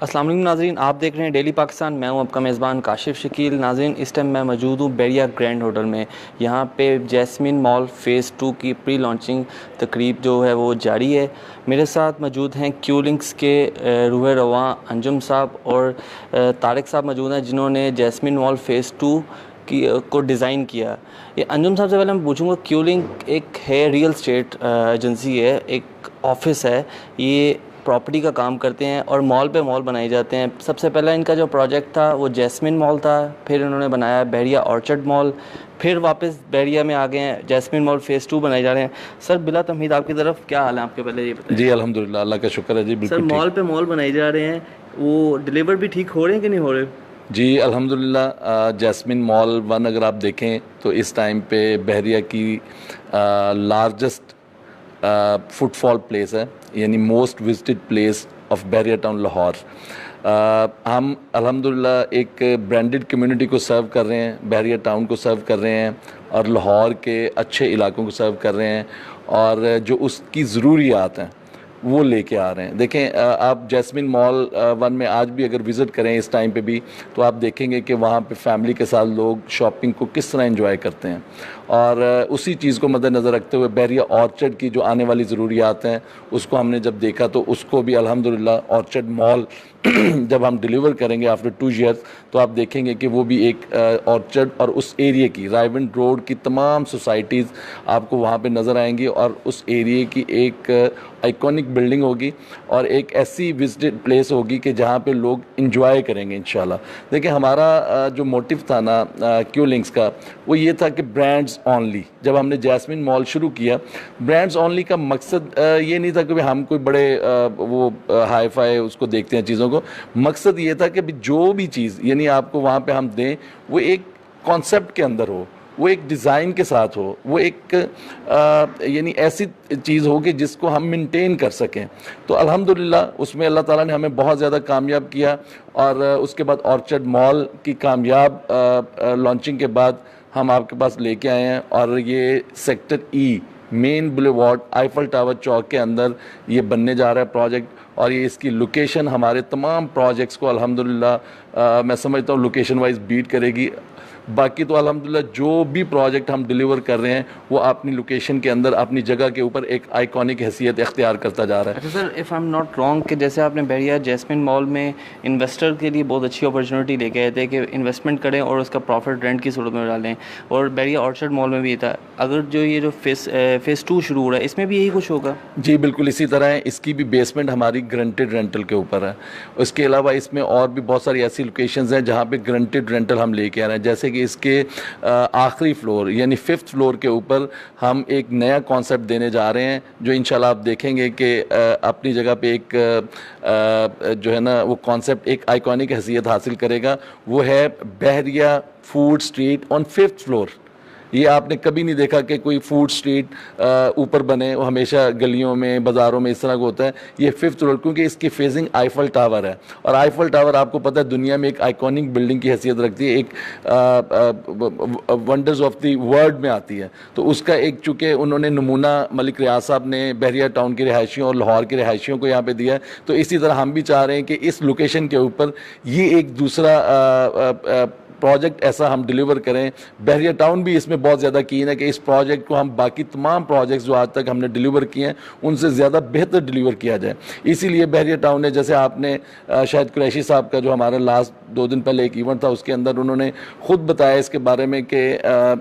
السلام علیکم ناظرین، آپ دیکھ رہے ہیں ڈیلی پاکستان. میں ہوں آپ کا میزبان کاشف شکیل. ناظرین، اس ٹائم میں موجود ہوں بیریا گرینڈ ہوٹل میں. یہاں پہ جیسمین مال فیز 2 کی پری لانچنگ تقریب جو ہے وہ جاری ہے. میرے ساتھ موجود ہیں کیو لنکس کے روح رواں انجم صاحب اور طارق صاحب موجود ہیں، جنہوں نے جیسمین مال فیز 2 کو ڈیزائن کیا. یہ انجم صاحب سے پہلے میں پوچھوں گا، کیو لنک ایک ہے ریئل اسٹیٹ ایجنسی ہے، ایک آفس ہے. یہ پراپرٹی کا کام کرتے ہیں اور مال پہ مال بنائے جاتے ہیں. سب سے پہلا ان کا جو پروجیکٹ تھا وہ جیسمین مال تھا، پھر انہوں نے بنایا بیریا آرچرڈ مال، پھر واپس بیریا میں آ گئے ہیں. جیسمین مال فیز 2 بنائے جا رہے ہیں. سر بلا تمہید آپ کی طرف کیا حال ہے آپ کے؟ پہلے یہ بتائیں. جی الحمدللہ، اللہ کا شکر ہے. جی سر بالکل مال ٹھیک. پہ مال بنائے جا رہے ہیں، وہ ڈلیور بھی ٹھیک ہو رہے ہیں کہ نہیں ہو رہے؟ جی الحمدللہ، جیسمین مال 1 اگر آپ دیکھیں تو اس ٹائم پہ بحریہ کی لارجسٹ فٹ فال پلیس ہے، یعنی موسٹ وزٹڈ پلیس آف بحریہ ٹاؤن لاہور. ہم الحمدللہ ایک برانڈڈ کمیونٹی کو سرو کر رہے ہیں، بحریہ ٹاؤن کو سرو کر رہے ہیں اور لاہور کے اچھے علاقوں کو سرو کر رہے ہیں، اور جو اس کی ضروریات ہیں وہ لے کے آ رہے ہیں. دیکھیں، آپ جیسمین مال 1 میں آج بھی اگر وزٹ کریں اس ٹائم پہ بھی تو آپ دیکھیں گے کہ وہاں پہ فیملی کے ساتھ لوگ شاپنگ کو کس طرح انجوائے کرتے ہیں. اور اسی چیز کو مد نظر رکھتے ہوئے بیریا آرچرڈ کی جو آنے والی ضروریات ہیں اس کو ہم نے جب دیکھا تو اس کو بھی الحمدللہ آرچرڈ مال جب ہم ڈیلیور کریں گے آفٹر 2 ایئرس تو آپ دیکھیں گے کہ وہ بھی ایک آرچرڈ اور اس ایریے کی رائیونڈ روڈ کی تمام سوسائٹیز آپ کو وہاں پہ نظر آئیں گی، اور اس ایریے کی ایک آئیکونک بلڈنگ ہوگی اور ایک ایسی وزٹڈ پلیس ہوگی کہ جہاں پہ لوگ انجوائے کریں گے انشاءاللہ. دیکھیں، ہمارا جو موٹیو تھا نا کیو لنکس کا، وہ یہ تھا کہ برانڈز اونلی. جب ہم نے جیسمین مال شروع کیا، برانڈز اونلی کا مقصد یہ نہیں تھا کہ ہم کوئی بڑے وہ ہائی فائی اس کو دیکھتے ہیں چیزوں کو. مقصد یہ تھا کہ جو بھی چیز یعنی آپ کو وہاں پہ ہم دیں وہ ایک کانسیپٹ کے اندر ہو، وہ ایک ڈیزائن کے ساتھ ہو، وہ ایک یعنی ایسی چیز ہو کہ جس کو ہم مینٹین کر سکیں. تو الحمدللہ اس میں اللہ تعالیٰ نے ہمیں بہت زیادہ کامیاب کیا، اور اس کے بعد آرچرڈ مال کی کامیاب لانچنگ کے بعد ہم آپ کے پاس لے کے آئے ہیں. اور یہ سیکٹر ای مین بلیوارڈ آئیفل ٹاور چوک کے اندر یہ بننے جا رہا ہے پروجیکٹ، اور یہ اس کی لوکیشن ہمارے تمام پروجیکٹس کو الحمدللہ میں سمجھتا ہوں لوکیشن وائز بیٹ کرے گی. باقی تو الحمدللہ جو بھی پروجیکٹ ہم ڈیلیور کر رہے ہیں وہ اپنی لوکیشن کے اندر اپنی جگہ کے اوپر ایک آئیکونک حیثیت اختیار کرتا جا رہا ہے. اچھا sir, if I am not wrong, کہ جیسے آپ نے بیریا جیسمین مال میں انویسٹر کے لیے بہت اچھی اپرچونیٹی لے کے آئے تھے کہ انویسٹمنٹ کریں اور اس کا پروفٹ رینٹ کی صورت میں ڈالیں، اور بیریا آرچرڈ مال میں بھی یہ تھا. اگر جو فیز 2 شروع ہو رہا ہے اس میں بھی یہی کچھ ہوگا؟ جی بالکل اسی طرح ہے. اس کی بھی بیسمنٹ ہماری گرنٹڈ رینٹل کے اوپر ہے. اس کے علاوہ اس میں اور بھی بہت ساری ایسی لوکیشنز ہیں جہاں پہ گرنٹڈ رینٹل ہم لے کے آ رہے ہیں. جیسے کہ اس کے آخری فلور یعنی 5th فلور کے اوپر ہم ایک نیا کانسیپٹ دینے جا رہے ہیں جو انشاءاللہ آپ دیکھیں گے کہ اپنی جگہ پہ ایک جو ہے نا وہ کانسیپٹ ایک آئیکونک حیثیت حاصل کرے گا. وہ ہے بحریہ فوڈ اسٹریٹ آن 5th فلور. یہ آپ نے کبھی نہیں دیکھا کہ کوئی فوڈ اسٹریٹ اوپر بنے، وہ ہمیشہ گلیوں میں بازاروں میں اس طرح کا ہوتا ہے. یہ 5th فلور کیونکہ اس کی فیزنگ آئیفل ٹاور ہے، اور آئیفل ٹاور آپ کو پتہ ہے دنیا میں ایک آئیکونک بلڈنگ کی حیثیت رکھتی ہے، ایک ونڈرز آف دی ورلڈ میں آتی ہے. تو اس کا ایک چونکہ انہوں نے نمونہ ملک ریاض صاحب نے بحریہ ٹاؤن کے رہائشیوں اور لاہور کے رہائشیوں کو یہاں پہ دیا ہے، تو اسی طرح ہم بھی چاہ رہے ہیں کہ اس لوکیشن کے اوپر یہ ایک دوسرا پروجیکٹ ایسا ہم ڈیلیور کریں. بحریہ ٹاؤن بھی اس میں بہت زیادہ کین ہے کہ اس پروجیکٹ کو ہم باقی تمام پروجیکٹس جو آج تک ہم نے ڈیلیور کیے ہیں ان سے زیادہ بہتر ڈیلیور کیا جائے. اسی لیے بحریہ ٹاؤن نے، جیسے آپ نے شاید قریشی صاحب کا جو ہمارا لاسٹ 2 دن پہلے ایک ایونٹ تھا اس کے اندر انہوں نے خود بتایا اس کے بارے میں کہ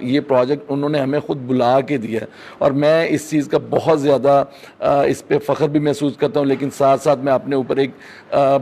یہ پروجیکٹ انہوں نے ہمیں خود بلا کے دیا ہے، اور میں اس چیز کا بہت زیادہ اس پہ فخر بھی محسوس کرتا ہوں، لیکن ساتھ ساتھ میں اپنے اوپر ایک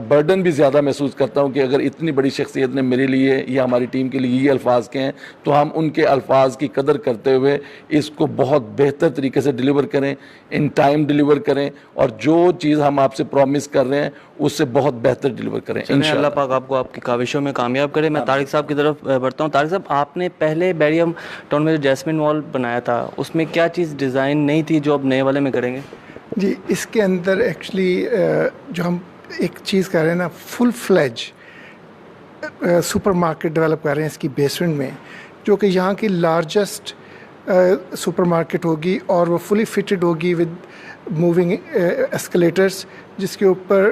برڈن بھی زیادہ محسوس کرتا ہوں کہ اگر اتنی بڑی شخصیت نے میرے لیے یا ہماری ٹیم کے لیے یہ الفاظ کہے ہیں تو ہم ان کے الفاظ کی قدر کرتے ہوئے اس کو بہت بہتر طریقے سے ڈیلیور کریں، ان ٹائم ڈیلیور کریں، اور جو چیز ہم آپ سے پرومس کر رہے ہیں اس سے بہت بہتر ڈیلیور کریں انشاءاللہ. اللہ پاک آپ کو آپ کی کاوشوں میں کامیاب کرے. میں طارق صاحب کی طرف بڑھتا ہوں. طارق صاحب، آپ نے پہلے بیریا ٹاؤن میں جو جیسمین مال بنایا تھا اس میں کیا چیز ڈیزائن نہیں تھی جو اب نئے والے میں کریں گے؟ جی، اس کے اندر ایکچولی جو ہم ایک چیز کر رہے ہیں نا، فل فلیج سپر مارکیٹ ڈیولپ کر رہے ہیں اس کی بیسمنٹ میں، جو کہ یہاں کی لارجسٹ سپر مارکیٹ ہوگی، اور وہ فلی فٹڈ ہوگی ود موونگ ایسکلیٹرس، جس کے اوپر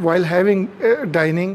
while having dining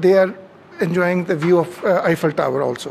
they are enjoying the view of Eiffel Tower also।